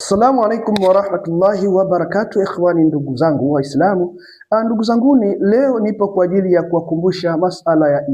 Assalamu alaikum warahmatullahi wabarakatuh, ikhwani, ndugu zangu Waislamu. Ndugu zanguni, leo nipo kwa ajili ya kuwakumbusha masala ya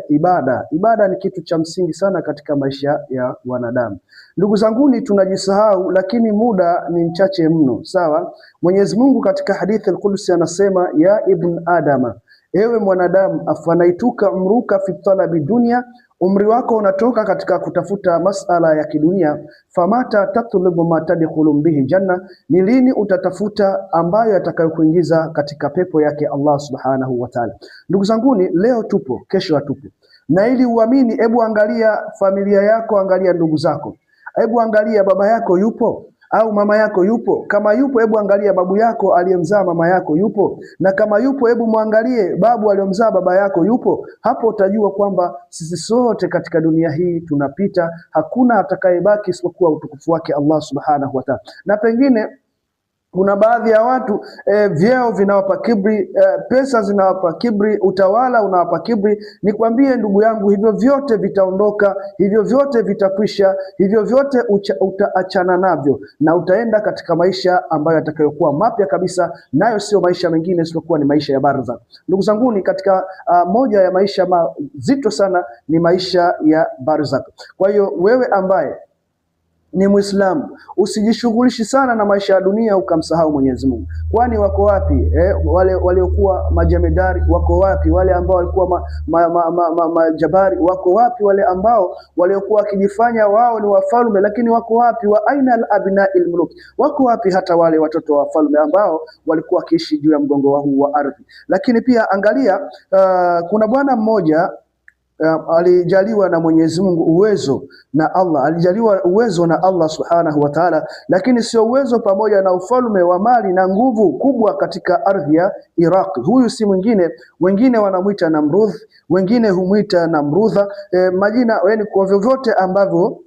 ibada. Ibada ni kitu cha msingi sana katika maisha ya wanadamu. Ndugu zanguni, tunajisahau, lakini muda ni mchache mno. Sawa, Mwenyezi Mungu katika hadithi al-Qudsi anasema, ya ibn Adama, ewe mwanadamu, afanaituka umruka fi talabi dunya, umri wako unatoka katika kutafuta masala ya kidunia. Famata tatlubu ma tadkhulu bihi janna, ni lini utatafuta ambayo yatakayokuingiza katika pepo yake Allah subhanahu wa ta'ala. Ndugu zanguni, leo tupo, kesho hatupo, na ili uamini, hebu angalia familia yako, angalia ndugu zako, hebu angalia baba yako yupo au mama yako yupo? Kama yupo, hebu angalia babu yako aliyemzaa mama yako yupo? Na kama yupo, hebu muangalie babu aliyomzaa baba yako yupo? Hapo utajua kwamba sisi sote katika dunia hii tunapita, hakuna atakayebaki isipokuwa utukufu wake Allah subhanahu wa ta'ala. Na pengine kuna baadhi ya watu vyeo vinawapa kibri, pesa zinawapa kibri, utawala unawapa kibri. Nikwambie ndugu yangu, hivyo vyote vitaondoka, hivyo vyote vitakwisha, hivyo vyote utaachana navyo, na utaenda katika maisha ambayo yatakayokuwa mapya kabisa, nayo sio maisha mengine isipokuwa ni maisha ya barzakh. Ndugu zanguni, katika moja ya maisha mazito sana ni maisha ya barzakh. Kwa hiyo wewe ambaye ni Muislamu, usijishughulishi sana na maisha ya dunia ukamsahau Mwenyezi Mungu. Kwani wako wapi wale waliokuwa majamedari? Wako wapi wale ambao walikuwa majabari? Wako wapi wale ambao waliokuwa wakijifanya wao ni wafalme? Lakini wako wapi? Wa aina al-abna'il muluk? Wako wapi hata wale watoto wa wafalme ambao walikuwa wakiishi juu ya mgongo huu wa ardhi? Lakini pia angalia, kuna bwana mmoja alijaliwa na Mwenyezi Mungu uwezo na Allah, alijaliwa uwezo na Allah subhanahu wa ta'ala, lakini sio uwezo pamoja na ufalme wa mali na nguvu kubwa katika ardhi ya Iraq. Huyu si mwingine, wengine wanamuita Namrudh, wengine humuita Namrudha, majina yani kwa vyovyote ambavyo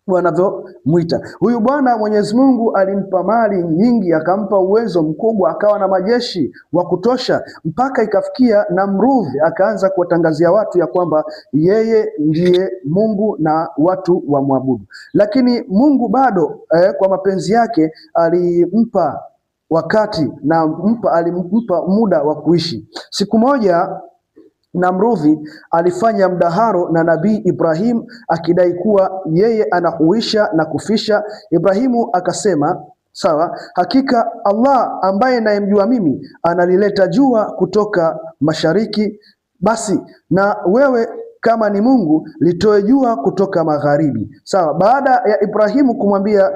wanavyomwita huyu bwana. Mwenyezi Mungu alimpa mali nyingi, akampa uwezo mkubwa, akawa na majeshi wa kutosha, mpaka ikafikia Namrudh akaanza kuwatangazia watu ya kwamba yeye ndiye Mungu na watu wamwabudu. Lakini Mungu bado kwa mapenzi yake alimpa wakati na alimpa muda wa kuishi. Siku moja Namrudhi alifanya mdaharo na Nabii Ibrahim akidai kuwa yeye anahuisha na kufisha. Ibrahimu akasema, sawa, hakika Allah ambaye nayemjua mimi analileta jua kutoka mashariki, basi na wewe kama ni Mungu litoe jua kutoka magharibi. Sawa. Baada ya Ibrahimu kumwambia